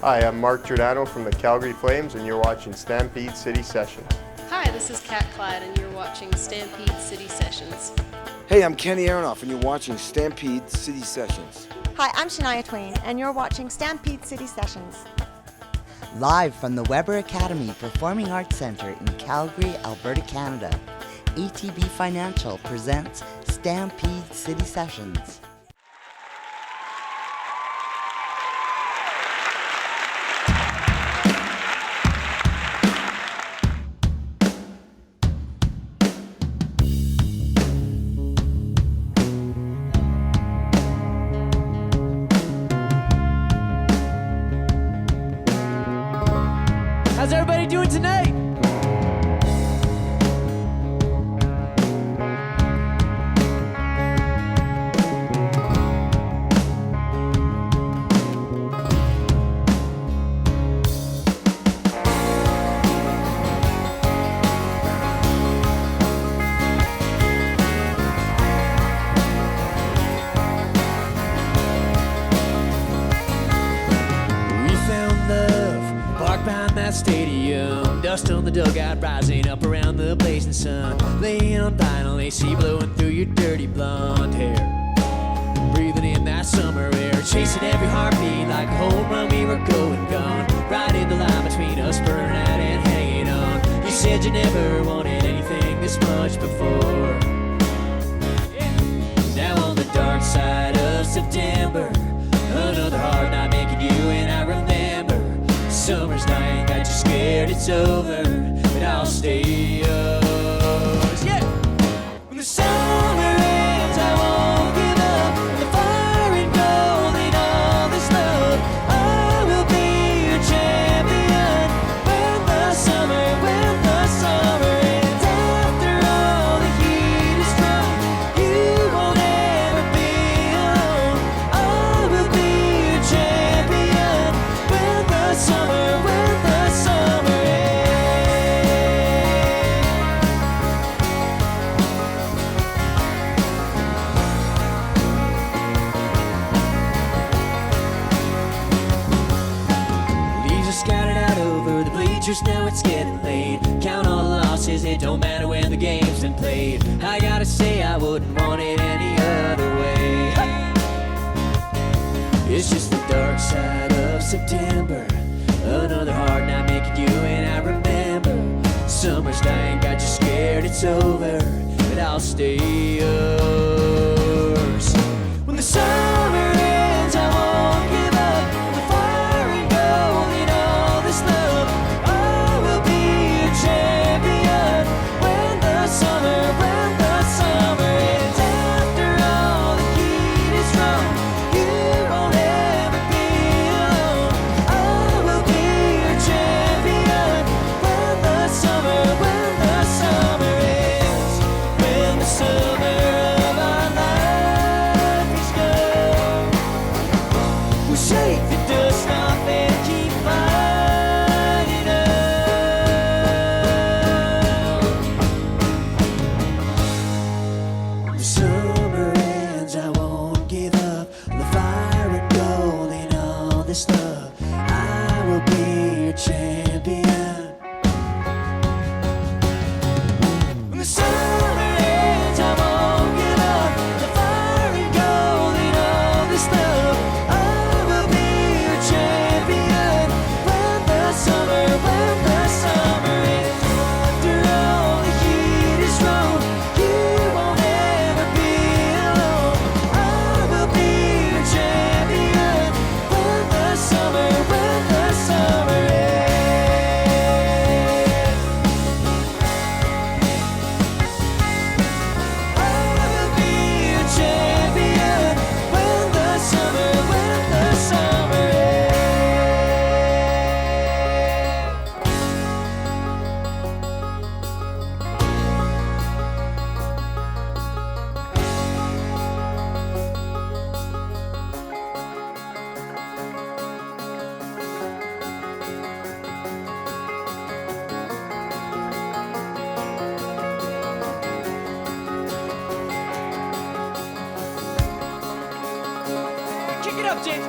Hi, I'm Mark Giordano from the Calgary Flames, and you're watching Stampede City Sessions. Hi, this is Kat Clyde, and you're watching Stampede City Sessions. Hey, I'm Kenny Aronoff, and you're watching Stampede City Sessions. Hi, I'm Shania Twain, and you're watching Stampede City Sessions. Live from the Weber Academy Performing Arts Centre in Calgary, Alberta, Canada, ATB Financial presents Stampede City Sessions. How's everybody doing tonight? Stadium, dust on the dugout, rising up around the blazing sun, laying on vinyl, AC blowing through your dirty blonde hair, breathing in that summer air, chasing every heartbeat like a home run. We were going gone, riding the line between us, burning out and hanging on. You said you never wanted anything this much before. Now on the dark side of September, another hard night making you and I remember. Summer's night got you scared it's over, but I'll stay yours. Yeah! When the summer ends, I won't give up. The fire and gold and all this love, I will be your champion. When the summer ends, after all the heat is strong, you won't ever be alone. I will be your champion. When the summer ends. Leaves are scattered out over the bleachers, now it's getting late. Count all the losses, it don't matter when the game's been played. I gotta say I wouldn't want it any other way. It's just the dark side of September, another hard night making you and I remember. Summer's night got you scared it's over, but I'll stay yours. When the summer ends, I won't give up. The fire and gold and all this love, I will be your champion. When the summer ends, after all the heat is strong, you won't ever be alone. I will be your champion. When the summer ends, when the summer of our life is gone, we'll shake the dust off and keep fighting on. When the summer ends, I won't give up. The fire and gold and all this love, I will be your champion. When the summer ends, I won't give up. The fire and gold and all this love, I will be your champion. When the summer ends, after all the heat is strong, you won't ever be alone. I will be your champion. When the summer ends. up, James.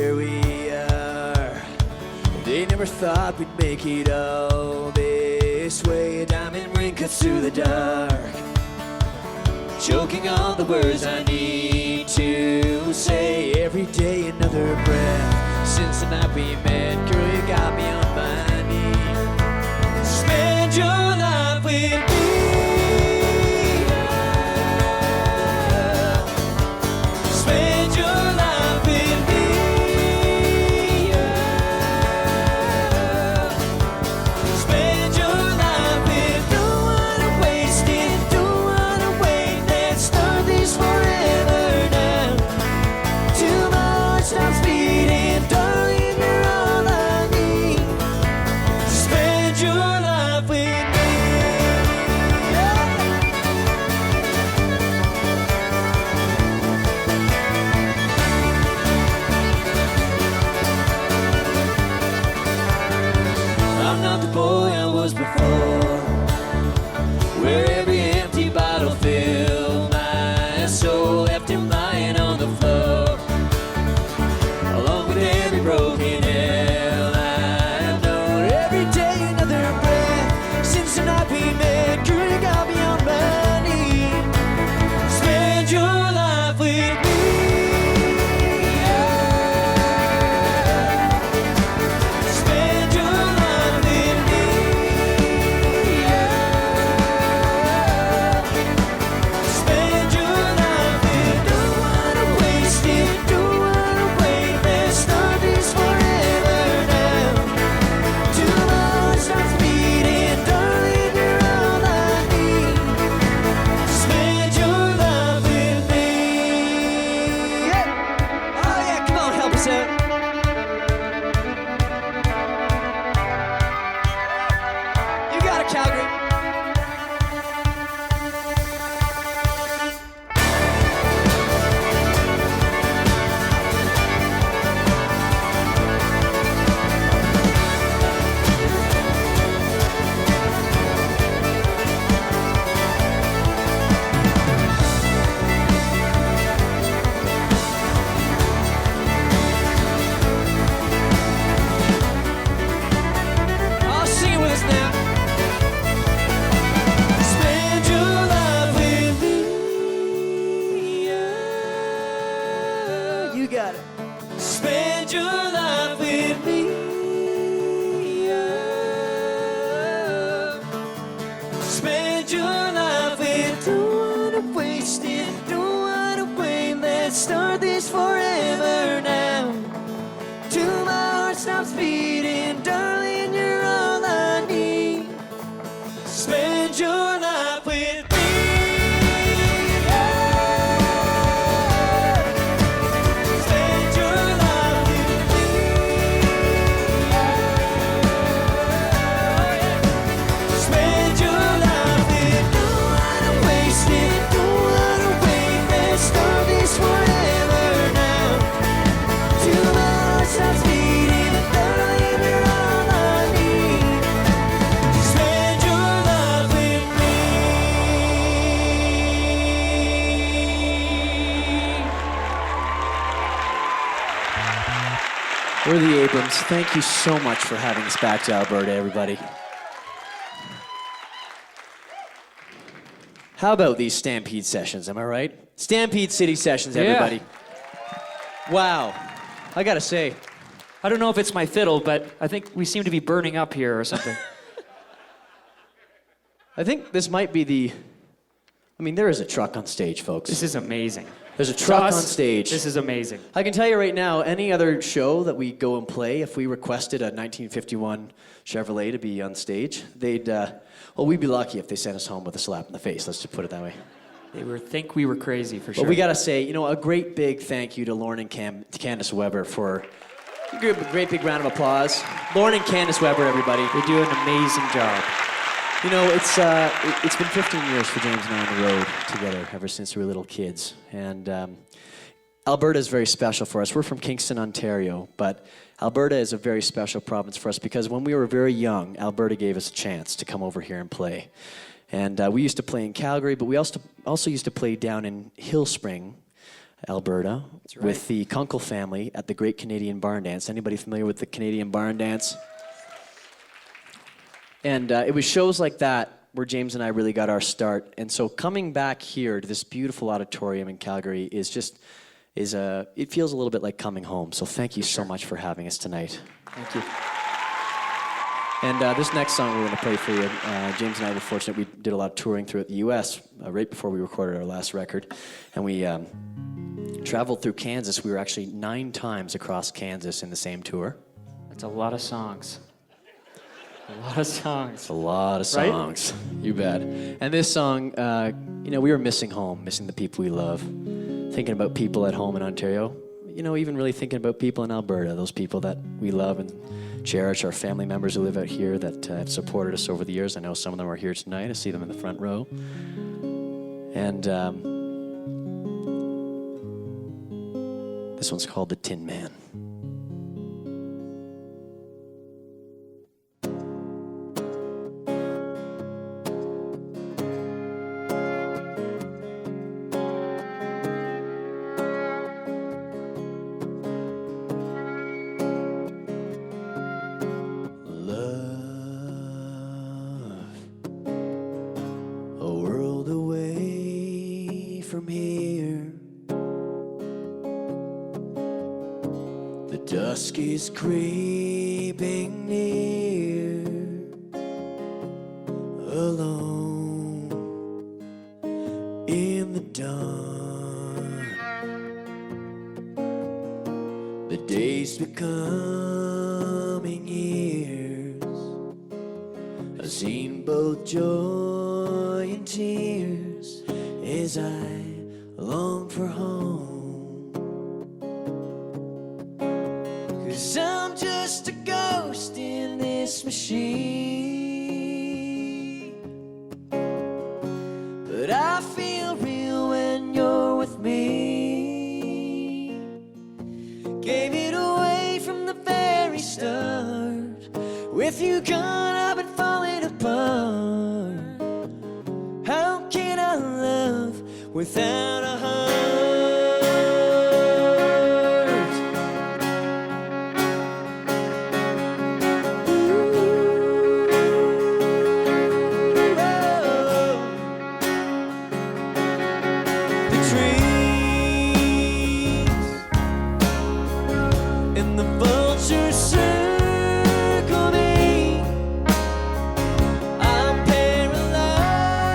where we are. They never thought we'd make it all this way. A diamond ring cuts through the dark, choking on the words I need to say. Every day another breath. Since the night we met, girl, you got me on my knees. Spend your life with me. Spend your life with me. Spend your life with. Don't wanna waste it, don't wanna wait. Let's start this forever now. Till my heart stops beating, darling, you're all I need. Spend your life with me. I'm not the boy I was before, where every empty bottle filled my soul, left him lying on the floor, along with every broken hell I've known. Every day another breath. Since the night we met, girl, you got me on my knees. Spend your life with me. Spend your life with me. Spend your life with. Don't wanna waste it, don't wanna wait. Let's start this forever now. Till my heart starts beating, darling, you're all I need. Spend your life with me. Yeah. Oh yeah, come on, help us out. You got it, Calgary. Oh, sing it with us now. Spend your life with me. Yeah. You got it. Spend your life with me. Yeah. Spend your life with. Don't wanna waste it, don't wanna wait. Let's start this forever now. Till my heart stops beating, darling, you're all I need. Spend your life with me. Yeah. Spend your life with me. Yeah. Spend your life with. Don't wanna waste it, don't wanna wait. Let's start this forever now. Till my heart stops beating, darling, you're all I need. Spend your life with me. We're the Abrams. Thank you so much for having us back to Alberta, everybody. How about these Stampede sessions, am I right? Stampede City Sessions, everybody. Wow. I gotta say, I don't know if it's my fiddle, but I think we seem to be burning up here or something. I think this might be the. I mean, there is a truck on stage, folks. This is amazing. There's a truck Us, on stage. This is amazing. I can tell you right now, any other show that we go and play, if we requested a 1951 Chevrolet to be on stage, they'd, well, we'd be lucky if they sent us home with a slap in the face. Let's just put it that way. They were think we were crazy for sure. But we gotta say, you know, a great big thank you to Lauren and Candace Weber for a great big round of applause. Lauren and Candace Weber, everybody. They do an amazing job. You know, it's been 15 years for James and I on the road together ever since we were little kids. And Alberta is very special for us. We're from Kingston, Ontario, but Alberta is a very special province for us because when we were very young, Alberta gave us a chance to come over here and play. And we used to play in Calgary, but we also used to play down in Hillspring Alberta, right. with the Kunkel family at the Great Canadian Barn Dance. Anybody familiar with the Canadian Barn Dance? And it was shows like that where James and I really got our start. And so coming back here to this beautiful auditorium in Calgary is just, it feels a little bit like coming home. So thank you so much for having us tonight. Thank you. And this next song we're going to play for you, James and I were fortunate. We did a lot of touring throughout the U.S. Right before we recorded our last record. And we traveled through Kansas. We were actually 9 times across Kansas in the same tour. That's a lot of songs. A lot of songs. It's a lot of Right? songs. You bet. And this song, we were missing home, missing the people we love, thinking about people at home in Ontario, even really thinking about people in Alberta, those people that we love and cherish, our family members who live out here that have supported us over the years. I know some of them are here tonight. I see them in the front row. And this one's called The Tin Man. From here, the dusk is creeping near, alone in the dawn. The days becoming years. I've seen both joy and tears as I long for home. 'Cause I'm just a ghost in this machine, but I feel real when you're with me. Gave it away from the very start. With you gone, I've been falling apart. How can I love without a heart? Ooh, oh. The trees and the vultures circle me. I'm paralyzed,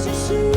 you see.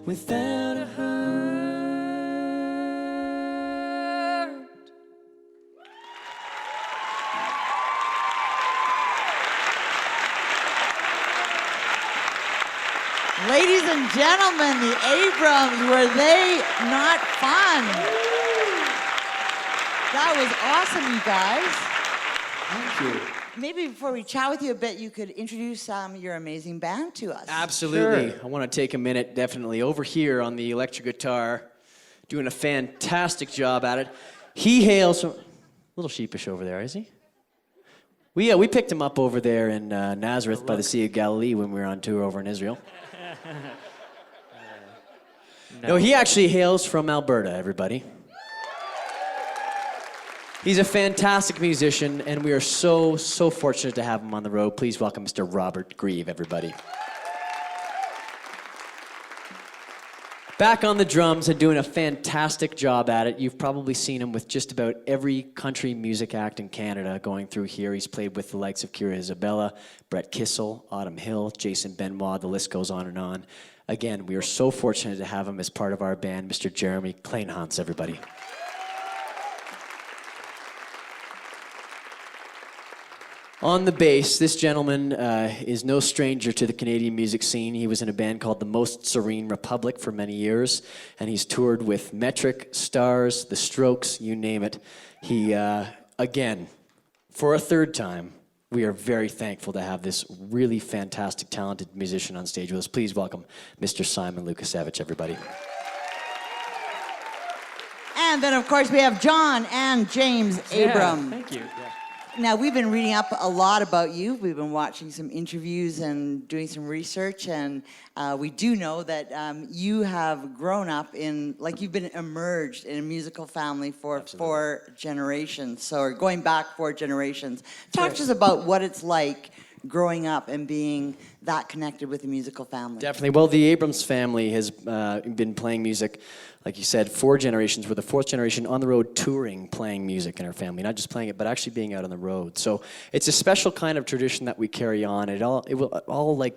without a heart. Ladies and gentlemen, the Abrams, were they not fun? That was awesome, you guys. Thank you. Maybe before we chat with you a bit, you could introduce your amazing band to us. Absolutely. I want to take a minute, definitely. Over here on the electric guitar, doing a fantastic job at it. He hails from... A little sheepish over there, is he? We picked him up over there in Nazareth by the Sea of Galilee when we were on tour over in Israel. No, he actually hails from Alberta, everybody. He's a fantastic musician, and we are so fortunate to have him on the road. Please welcome Mr. Robert Grieve, everybody. Back on the drums and doing a fantastic job at it. You've probably seen him with just about every country music act in Canada going through here. He's played with the likes of Kira Isabella, Brett Kissel, Autumn Hill, Jason Benoit, the list goes on and on. Again, we are so fortunate to have him as part of our band, Mr. Jeremy Kleinhans, everybody. On the bass, this gentleman is no stranger to the Canadian music scene. He was in a band called The Most Serene Republic for many years, and he's toured with Metric, Stars, The Strokes, you name it. He, again, for a third time, we are very thankful to have this really fantastic, talented musician on stage with us. Please welcome Mr. Simon Lukasevich, everybody. And then, of course, we have John and James Abrams. Thank you. Now, we've been reading up a lot about you. We've been watching some interviews and doing some research, and we do know that you have grown up you've been emerged in a musical family for 4 generations, so going back 4 generations. Talk to us about what it's like growing up and being that connected with a musical family. Definitely. Well, the Abrams family has been playing music, like you said, 4 generations. We're the 4th generation on the road touring, playing music in our family. Not just playing it, but actually being out on the road. So it's a special kind of tradition that we carry on. It all like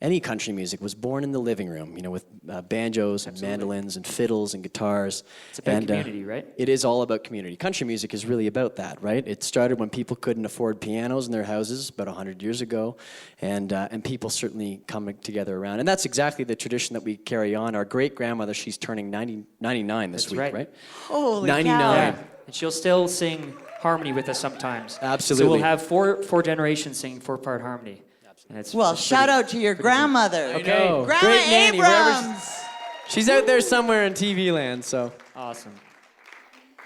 any country music was born in the living room, with banjos and mandolins and fiddles and guitars. It's about community, right? It is all about community. Country music is really about that, right? It started when people couldn't afford pianos in their houses about 100 years ago, and people certainly come together around. And that's exactly the tradition that we carry on. Our great-grandmother, she's turning 99 this week, right? Holy 99. cow. Yeah. And she'll still sing harmony with us sometimes. Absolutely. So we'll have four generations singing 4-part harmony. And it's Shout out to your grandmother. Okay. Grandma Great nanny, Abrams. She's out there somewhere in TV land, so. awesome.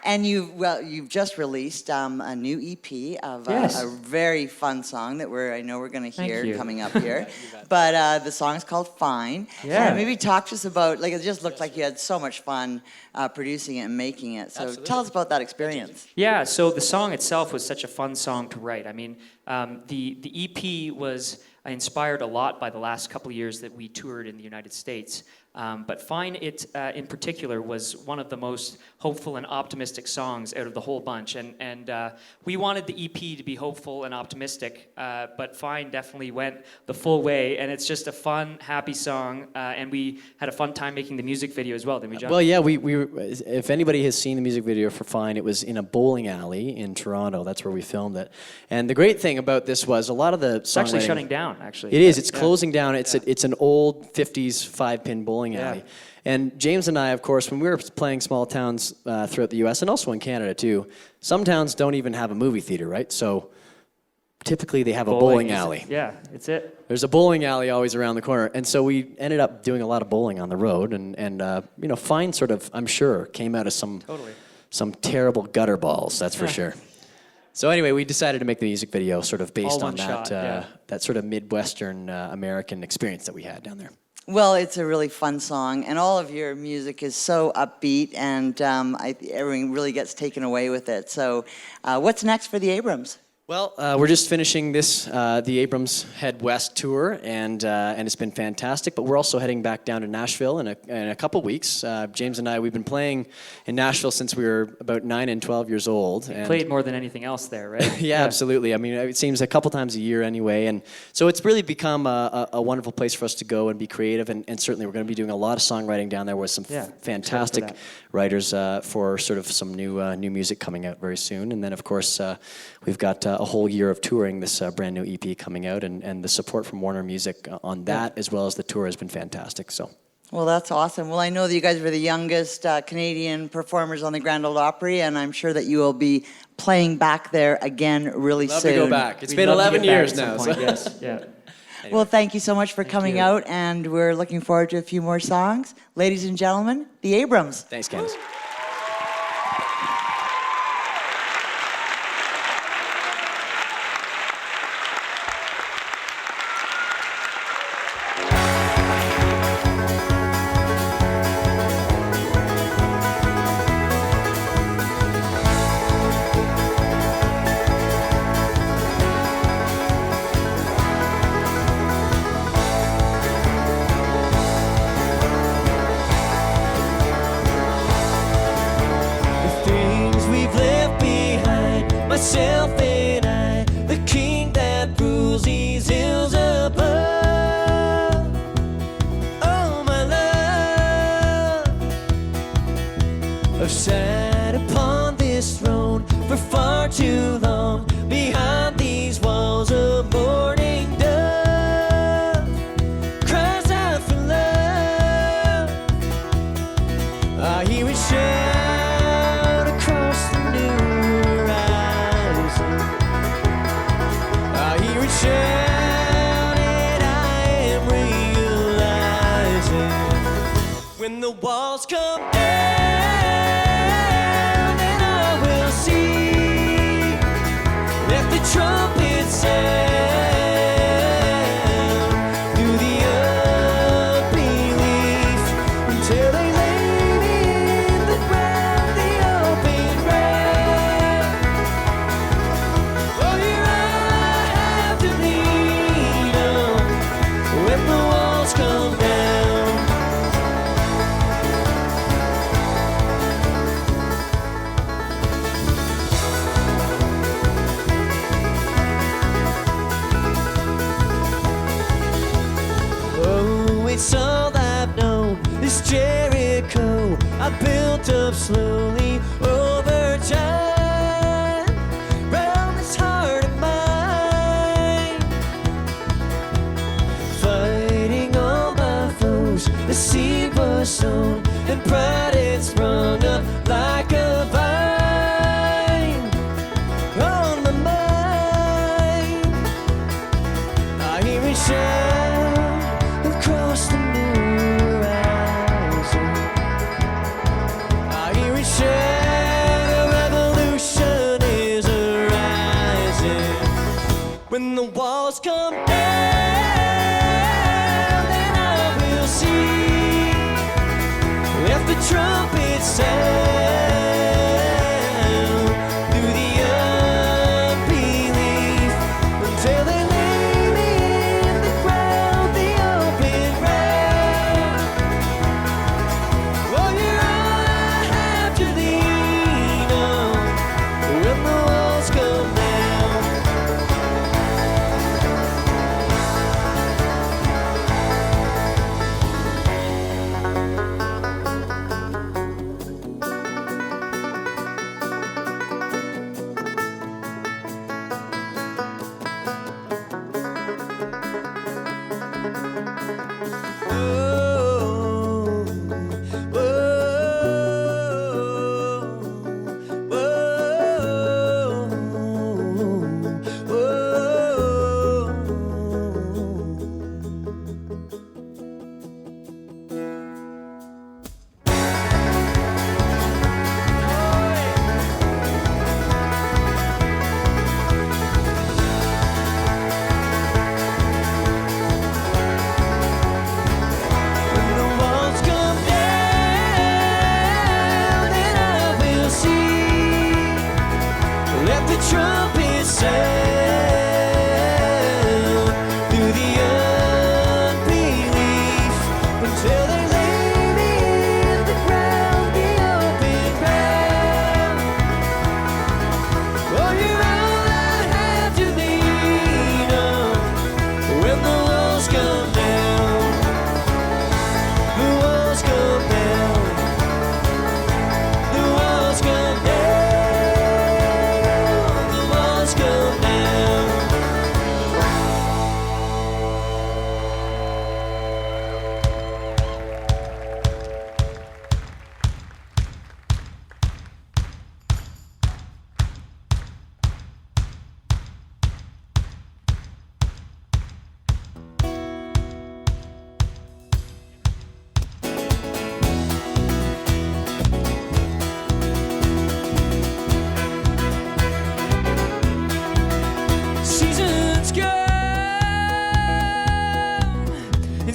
And you've just released a new EP of a very fun song that I know we're going to hear you. coming up here. But the song is called Fine. Yeah. Maybe talk to us about, it just looked like you had so much fun producing it and making it. So tell us about that experience. Yeah, so the song itself was such a fun song to write. I mean, the EP was inspired a lot by the last couple of years that we toured in the United States. But Fine, in particular, was one of the most hopeful and optimistic songs out of the whole bunch. And we wanted the EP to be hopeful and optimistic, but Fine definitely went the full way. And it's just a fun, happy song. And we had a fun time making the music video as well, didn't we, John? Well, yeah, we if anybody has seen the music video for Fine, it was in a bowling alley in Toronto. That's where we filmed it. And the great thing about this was a lot of the songwriting... It's actually shutting down, actually. It is. It's closing down. It's an old 50s 5-pin bowling alley. And James and I, of course, when we were playing small towns throughout the U.S. and also in Canada too, some towns don't even have a movie theater, right? So typically they have a bowling alley. Yeah, it's it. There's a bowling alley always around the corner. And so we ended up doing a lot of bowling on the road. And Fine sort of, I'm sure, came out of some terrible gutter balls, that's for sure. So anyway, we decided to make the music video sort of based on that sort of Midwestern American experience that we had down there. Well, it's a really fun song, and all of your music is so upbeat, and everyone really gets taken away with it. So what's next for the Abrams? Well, we're just finishing the Abrams Head West tour, and it's been fantastic. But we're also heading back down to Nashville in a couple weeks. James and I, we've been playing in Nashville since we were about 9 and 12 years old. And Played more than anything else there, right? yeah, absolutely. I mean, it seems a couple times a year anyway, and so it's really become a wonderful place for us to go and be creative. And certainly, we're going to be doing a lot of songwriting down there with some fantastic writers for sort of some new music coming out very soon. And then, of course, we've got a whole year of touring this brand new EP coming out, and the support from Warner Music on that as well as the tour has been fantastic. So. Well, that's awesome. Well, I know that you guys were the youngest Canadian performers on the Grand Ole Opry, and I'm sure that you will be playing back there again really Love soon. to go back. It's We'd been love to 11 get back years at some now. point, So. Yes, yeah. Well, thank you so much for coming you. out, and we're looking forward to a few more songs. Ladies and gentlemen, the Abrams. Thanks, Candace. The things we've left behind, myself and I, the king that rules these hills above. Oh, my love, I've sat upon this throne for far too long, behind these walls of morning dove, cries out for love. I hear it shout across the new horizon. I hear it shout, and I am realizing when the walls come down, then I will see that the trumpets sound through the unbelief until they lay me in the ground, the open ground. Oh, you're all I have to lean on when the walls come down. Oh, it's all I've known, this Jericho I built up slowly over time, round this heart of mine, fighting all my foes. The seed was sown and pride had sprung up like a vine on my mind. I hear it shout across the new horizon. I hear it shout, a revolution is arising. When the walls come down, then I will see if the trumpets sound through the unbelief until they lay me in the ground, the open ground. Oh, you're all I have to lean on when the walls come down.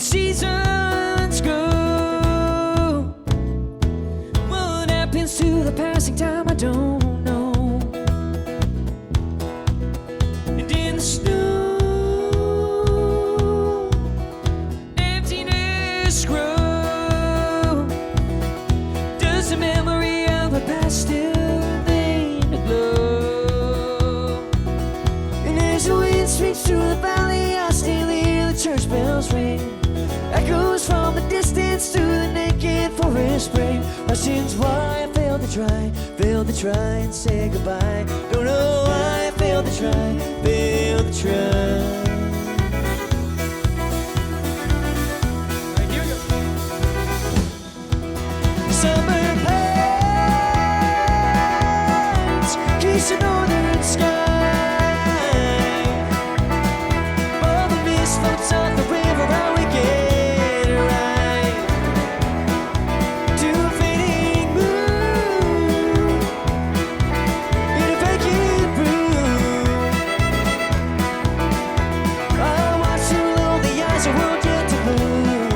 seasons go. What happens to the passing time, I don't know. And in the snow, emptiness grows. Does the memory of the past still remain aglow? And as the wind sweeps through the valley, I still hear the church bells ring. Echoes from the distance to the naked forest spring. My sins, why I failed to try and say goodbye. Don't know why I failed to try. Summer pines kiss the northern sky. All the mist floats off the river while we get right to a fading moon in a vacant room. I watch too long the eyes of world get to bloom.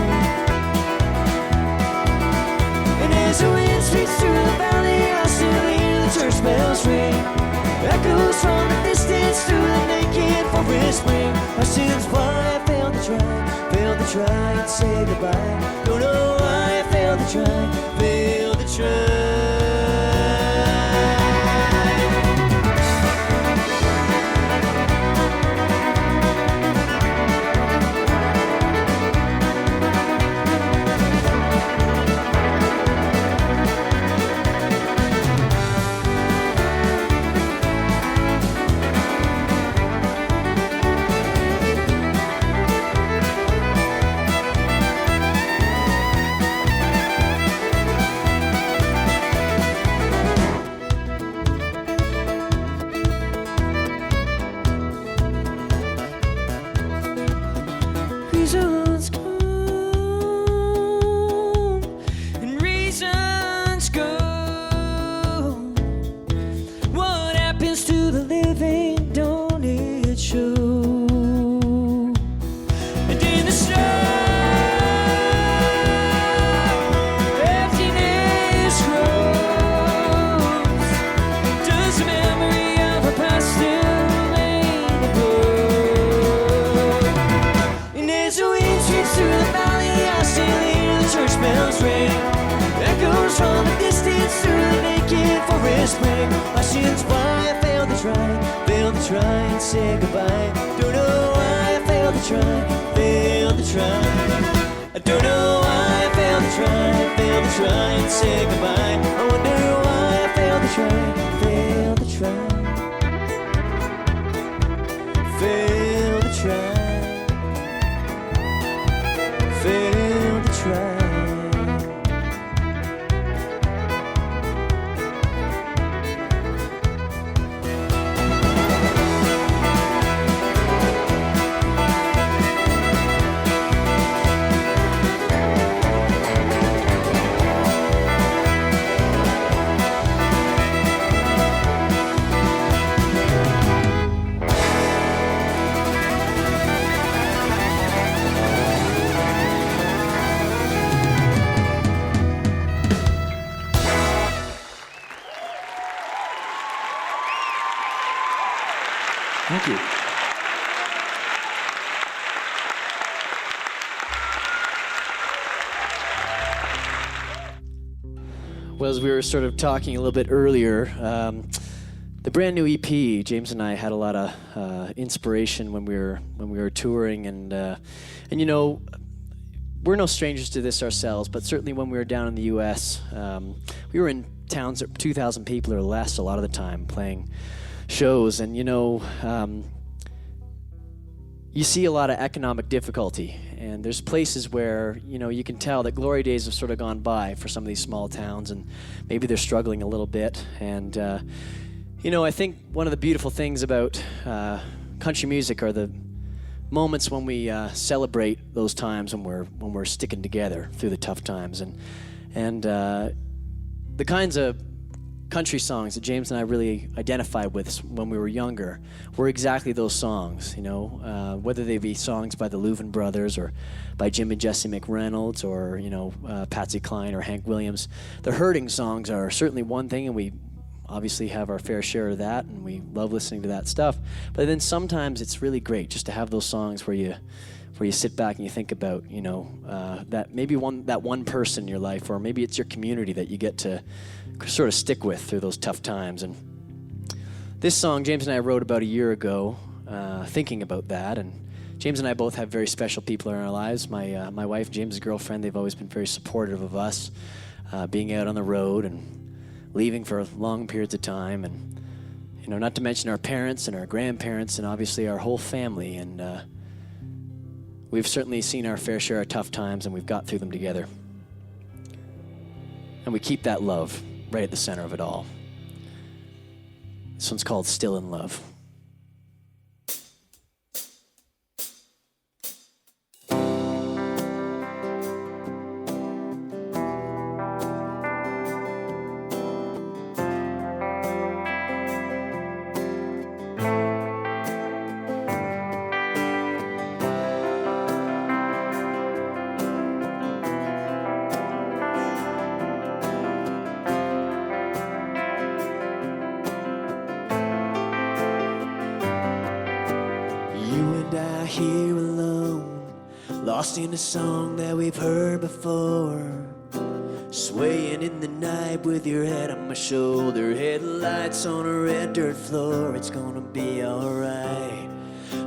And as the wind sweeps through the valley, I still hear the church bells ring. Echoes from the distance to the naked forest spring. My sins, why I failed to try and say goodbye. Don't know why I failed to try. Reasons come and reasons go. What happens to the living? Don't it show? And in the snow, emptiness grows. Does the memory of a past still remain aglow? And as the wind sweeps through the valley, I still hear the church bells ring. Echoes from the distance through the naked forest spring. My sins, why I failed to try and say goodbye. Don't know why I failed to try. I don't know why I failed to try and say goodbye. I wonder why I failed to try. Failed to try. Thank you. Well, as we were sort of talking a little bit earlier, the brand new EP, James and I had a lot of inspiration when we were touring, and you know, we're no strangers to this ourselves, but certainly when we were down in the U.S., we were in towns that 2,000 people or less a lot of the time playing shows, and you know, you see a lot of economic difficulty, and there's places where, you know, you can tell that glory days have sort of gone by for some of these small towns, and maybe they're struggling a little bit. And you know, I think one of the beautiful things about country music are the moments when we celebrate those times when we're sticking together through the tough times, and the kinds of country songs that James and I really identified with when we were younger were exactly those songs, you know, whether they be songs by the Louvin Brothers or by Jim and Jesse McReynolds or, you know, Patsy Cline or Hank Williams. The hurting songs are certainly one thing, and we obviously have our fair share of that, and we love listening to that stuff. But then sometimes it's really great just to have those songs where you sit back and you think about, you know, that maybe that one person in your life, or maybe it's your community that you get to sort of stick with through those tough times. And this song, James and I wrote about a year ago, thinking about that. And James and I both have very special people in our lives. My wife, James' girlfriend, they've always been very supportive of us, being out on the road and leaving for long periods of time. And, you know, not to mention our parents and our grandparents and obviously our whole family. And we've certainly seen our fair share of tough times, and we've got through them together. And we keep that love right at the center of it all. This one's called Still in Love. Here alone, lost in a song that we've heard before, swaying in the night with your head on my shoulder, headlights on a red dirt floor. It's gonna be alright.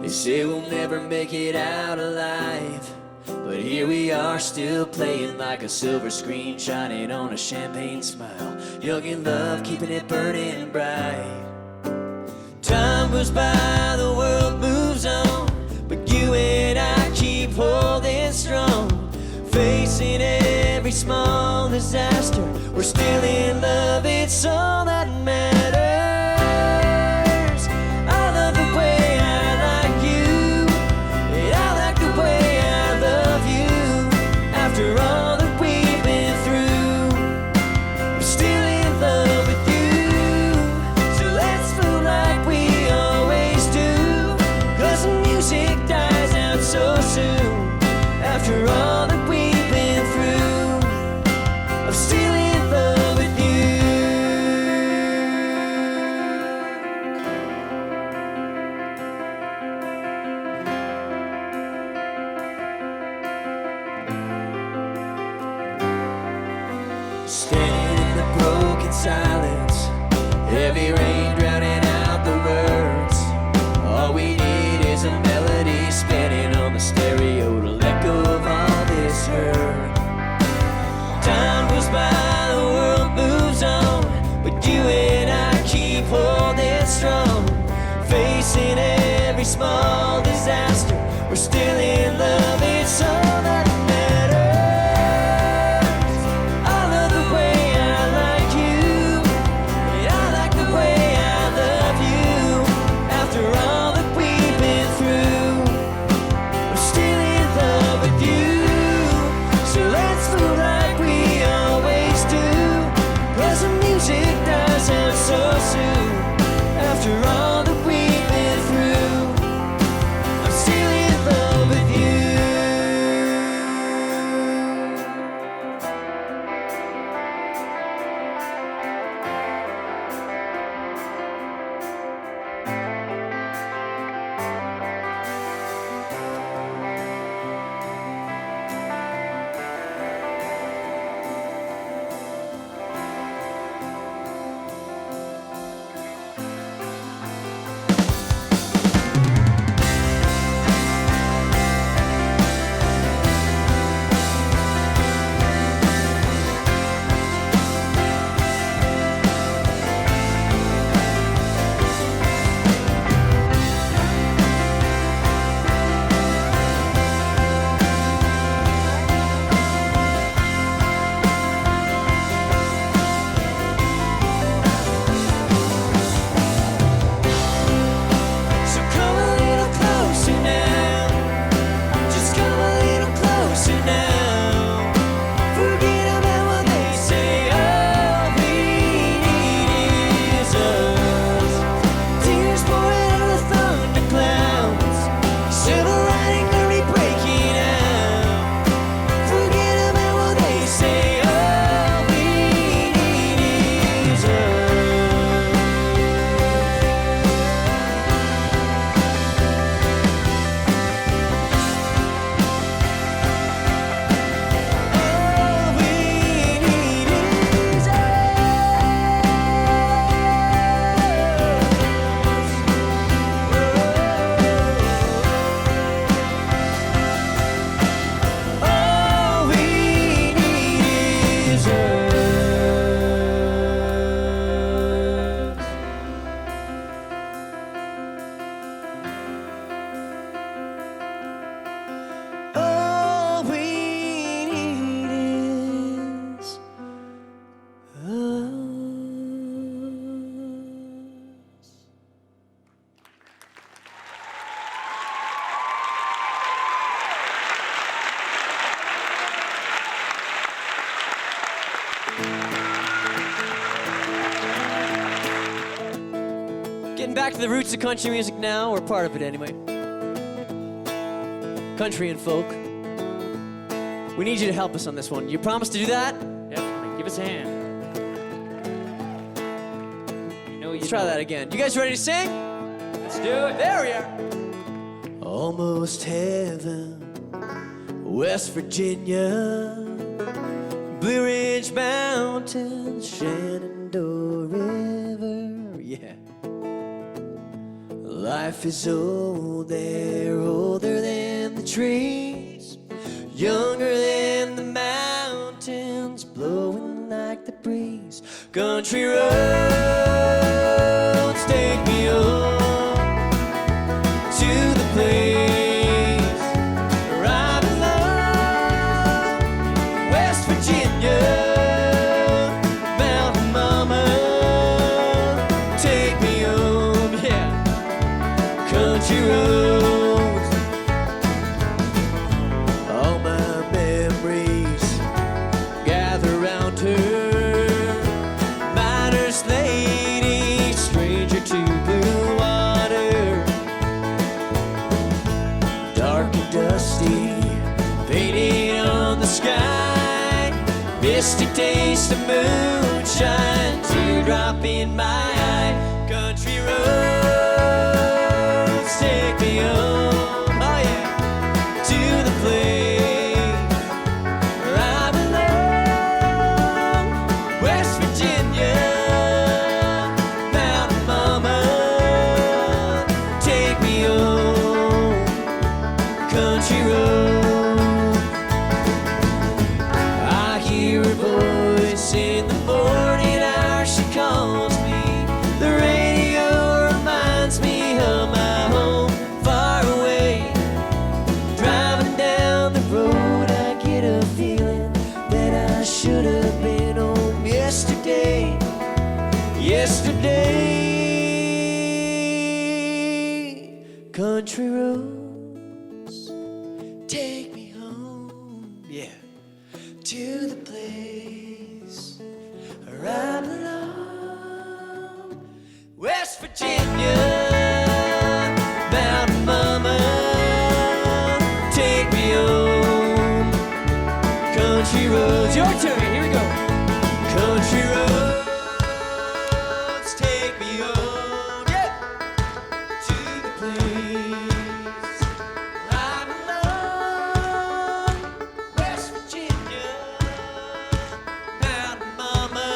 They say we'll never make it out alive, but here we are still playing like a silver screen, shining on a champagne smile, young in love, keeping it burning bright. Time goes by, the world moves on, but you and I keep holding strong, facing every small disaster. We're still in love, it's all that matters. I love the way I like you, and I like the way I love you. After all that we've been through, I'm still in love with you. So let's feel like we always do, 'cause the music dies out so soon. After all that we've been through, I'm still in love with you. Standing in the broken silence, heavy rain drowning out the words. All we need is a melody spinning on the stereo to let go of all this hurt. Time goes by, the world moves on, but you and I keep holding strong, facing every small disaster. We're still in love, it's all that matters. I love the way I like you, and I like the way I love you. After all that we've been through, I'm still in love with you. So let's feel like we always do, 'cause the music dies out so soon. After all that we've been through, I'm still in love with you. Getting back to the roots of country music now, or part of it anyway. Country and folk. We need you to help us on this one. You promise to do that? Definitely. Give us a hand. Let's try that again. You guys ready to sing? Let's do it. There we are. Almost heaven, West Virginia, Blue Ridge Mountains, Shenandoah River, yeah. Life is old there, older than the trees, younger than the mountains, blowing like the breeze. Country roads take me home to the place where I belong, West Virginia, Mountain Mama, take me home, yeah. Country roads, all my memories gather round her, miner's lady, stranger to blue water. Dark and dusty, painted on the sky, misty taste of moonshine, teardrop in my eye. Country roads take me home, oh yeah, to the place where I belong, West Virginia, Mountain Mama, take me home. Country road. I hear her voice in the morning hour, she calls me. The radio reminds me of my home far away. Driving down the road, I get a feeling that I should have been home yesterday. Yesterday. Country roads, take me home, yeah, to the place where I belong, West Virginia, Mountain Mama, take me home. Country roads, your turn, here we go. Country roads, take me home, yeah, to the place I belong, West Virginia, Mountain Mama,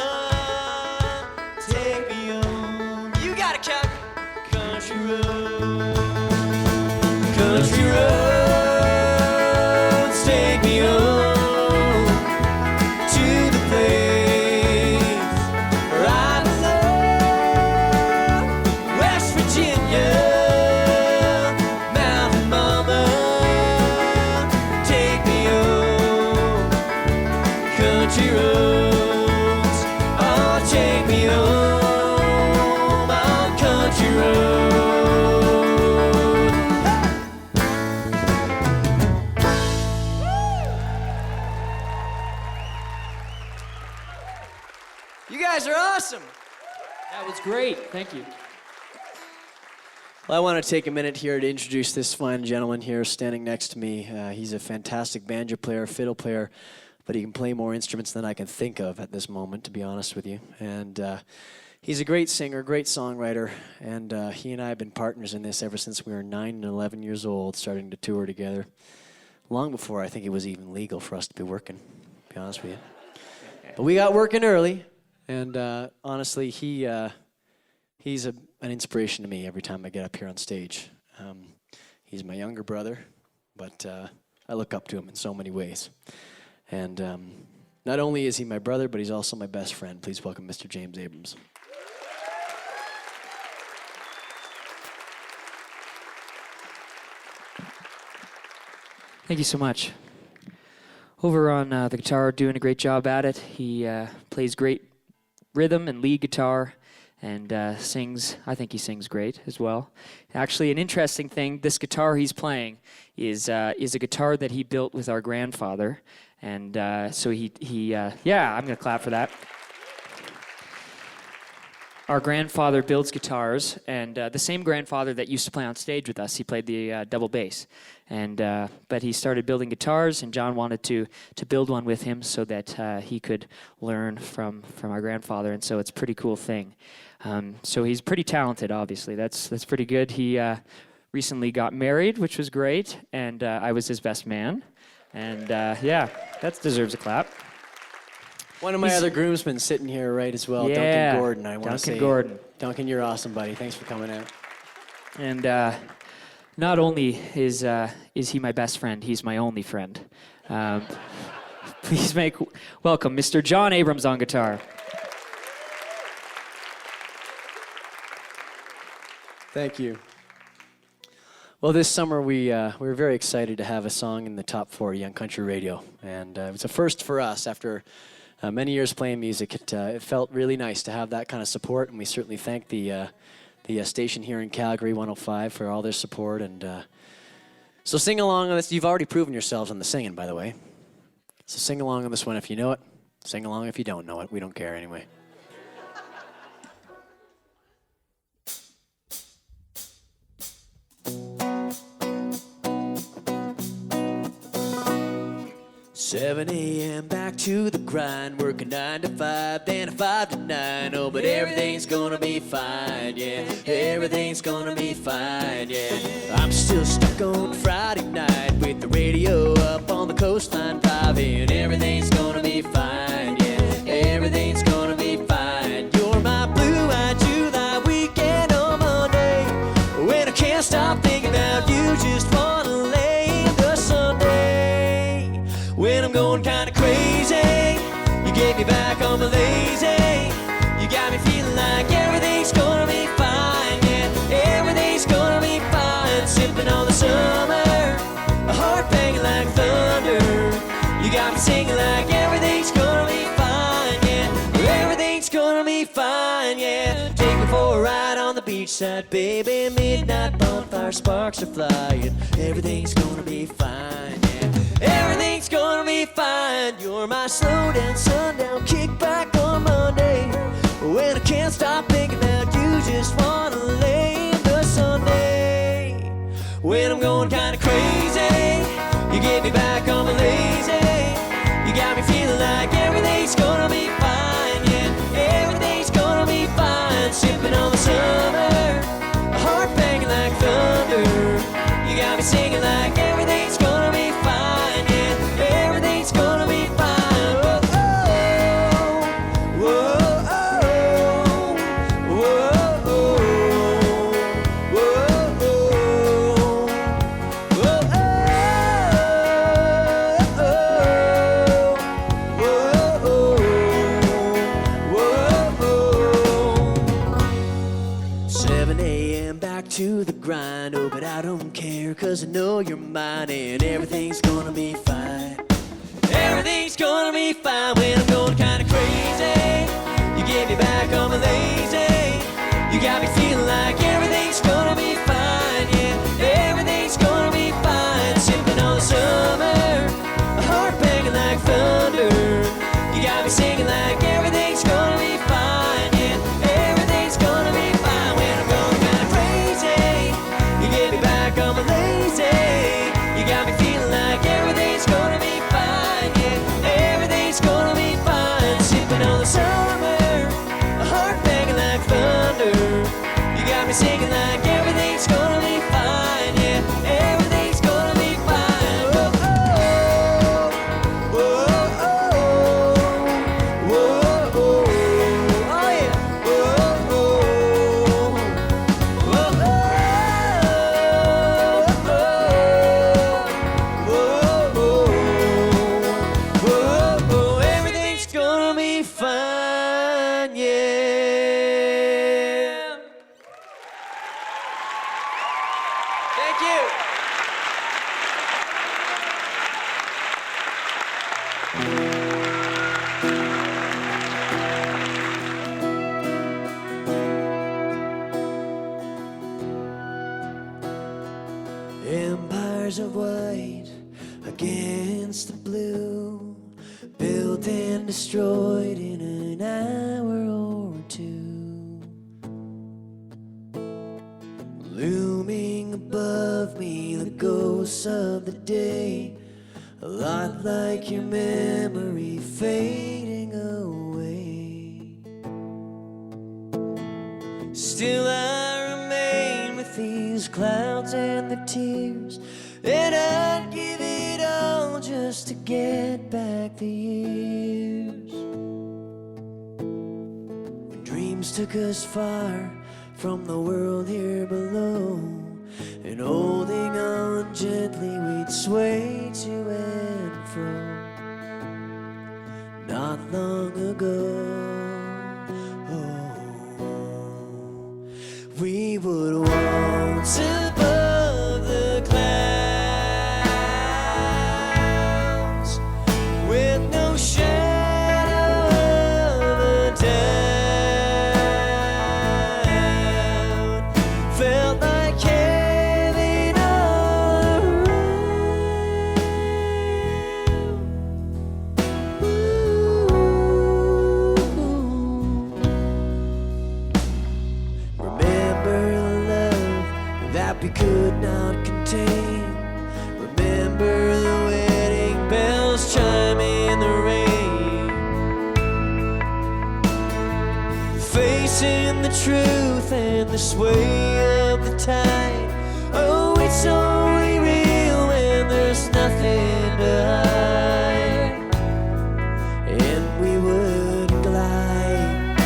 take me home. You got it, Cap. Country roads, country roads, take me home to the place where I belong, West Virginia, Mountain Mama, take me home. Country roads, oh, take me home on country roads. You guys are awesome. That was great. Thank you. Well, I want to take a minute here to introduce this fine gentleman here standing next to me. He's a fantastic banjo player, fiddle player, but he can play more instruments than I can think of at this moment, to be honest with you. And he's a great singer, great songwriter, and he and I have been partners in this ever since we were 9 and 11 years old, starting to tour together. Long before I think it was even legal for us to be working, to be honest with you. But we got working early, and honestly, he's an inspiration to me every time I get up here on stage. He's my younger brother, but I look up to him in so many ways. And not only is he my brother, but he's also my best friend. Please welcome Mr. James Abrams. Thank you so much. Over on the guitar, doing a great job at it. He plays great rhythm and lead guitar, and sings. I think he sings great as well. Actually, an interesting thing: this guitar he's playing is a guitar that he built with our grandfather, and so he yeah, I'm gonna clap for that. our grandfather builds guitars, and the same grandfather that used to play on stage with us, he played the double bass. And but he started building guitars, and John wanted to build one with him so that he could learn from our grandfather, and so it's a pretty cool thing. So he's pretty talented, obviously. That's pretty good. He recently got married, which was great, and I was his best man. And yeah, that deserves a clap. One of my other groomsmen sitting here right as well, Yeah, Duncan Gordon. I want to say, Duncan Gordon. Duncan, you're awesome, buddy. Thanks for coming out. And not only is he my best friend, he's my only friend. Please make welcome Mr. John Abrams on guitar. Thank you. Well, this summer we were very excited to have a song in the top 40 on country radio, and it was a first for us. After many years playing music, it felt really nice to have that kind of support, and we certainly thank the station here in Calgary, 105, for all their support. And so sing along on this. You've already proven yourselves on the singing, by the way. So sing along on this one if you know it. Sing along if you don't know it. We don't care anyway. "7 a.m. back to the grind, working 9 to 5, then a 5 to 9. Oh, but everything's gonna be fine, yeah. Everything's gonna be fine, yeah. I'm still stuck on Friday night with the radio up on the coastline driving. Everything's gonna be fine, yeah. Everything's gonna be fine. You're my blue-eyed July weekend on Monday, when I can't stop thinking about you, just wanna lay in the Sunday. When I'm going kinda crazy, you get me back on my lazy. You got me feeling like everything's gonna be fine, yeah. Everything's gonna be fine. Sipping on the summer, a heart banging like thunder. You got me singing like everything's gonna be fine, yeah. Everything's gonna be fine, yeah. Take me for a ride on the beachside, baby. Midnight bonfire, sparks are flying. Everything's gonna be fine, yeah. Everything's gonna be fine. You're my slow down, sundown, kickback on Monday, when I can't stop thinking about you, just wanna lay in the Sunday. When I'm going kinda crazy, you get me back on my lazy. You got me feeling like everything's gonna be fine, yeah. Everything's gonna be fine. Sipping on the summer, a heart banging like thunder. You got me singing like everything's gonna be fine, yeah. Everything's gonna be fine. Whoa, oh, whoa, oh, whoa, oh, whoa, oh, whoa, oh, 7 a.m. back to the grind. Oh, but I don't care, 'cause I know you're mine, and everything's gonna be fine. Everything's gonna be fine. When I'm going kinda crazy, you get me back on my lazy. You got me feeling like everything's gonna be fine, yeah. Everything's gonna be fine. Sipping on the summer, a heart banging like thunder. You got me singing like everything's gonna be fine, yeah. Everything's gonna be fine. When I'm going kinda crazy, you get me back on my lazy. You got me feeling like everything's gonna be fine, yeah. Everything's gonna be fine. Sipping on the summer, a heart banging like thunder. You got me singing like everything's gonna be fine, yeah. Everything's gonna be fine. Whoa, oh, whoa, oh, whoa, oh, oh, yeah. Whoa, oh, whoa, oh, whoa, whoa. Everything's gonna be fine, yeah. Thank you. Empires of white against the blue, built and destroyed in an hour or two. looming above me, the ghosts of the day, a lot like your memory fading away. Still I remain with these clouds and the tears, and I'd give it all just to get back the years when dreams took us far from the world here below, and holding on gently we'd sway to and fro. Not long ago, we would waltz above the clouds with no shadow of a doubt. Felt like heaven all around. Remember the love that we could not contain. Remember the wedding bells chiming in the rain. Facing the truth and the sway of the tide. Oh, it's only real when there's nothing to hide. And we would glide.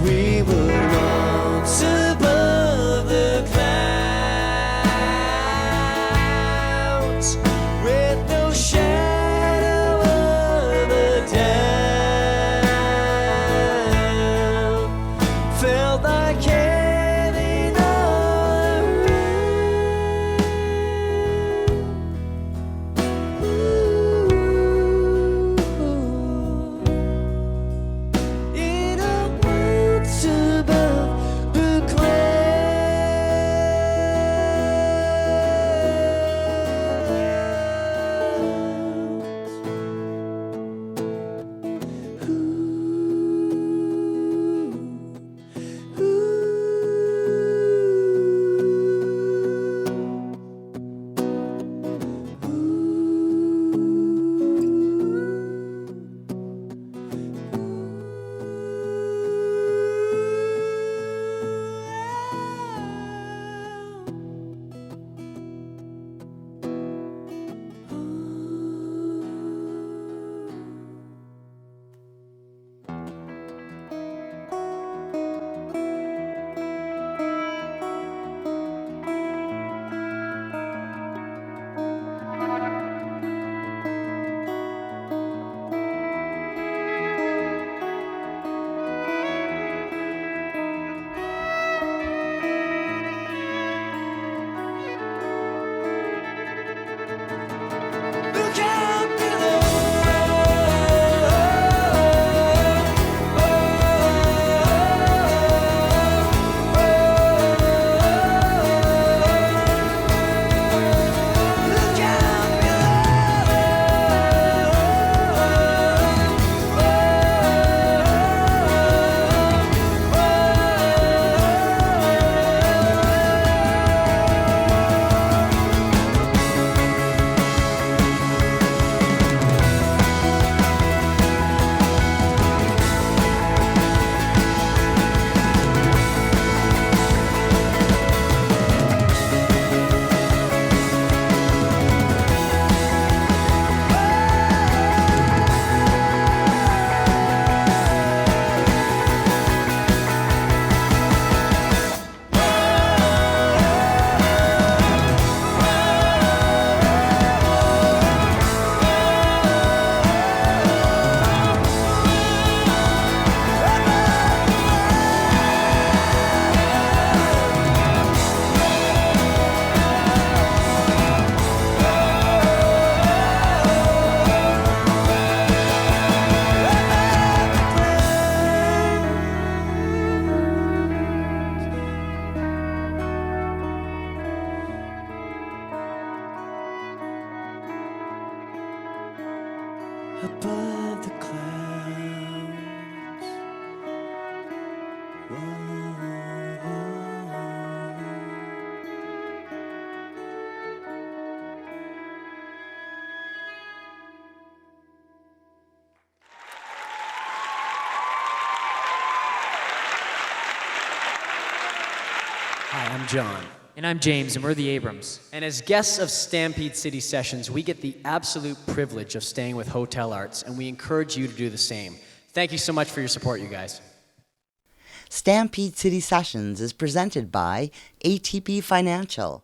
We would waltz above the clouds with no shadow of a doubt. Felt like heaven all around. In a waltz above the Look out below. Look out above the clouds. Whoa. John. And I'm James, and we're the Abrams. And as guests of Stampede City Sessions, we get the absolute privilege of staying with Hotel Arts, and we encourage you to do the same. Thank you so much for your support, you guys. Stampede City Sessions is presented by ATP Financial.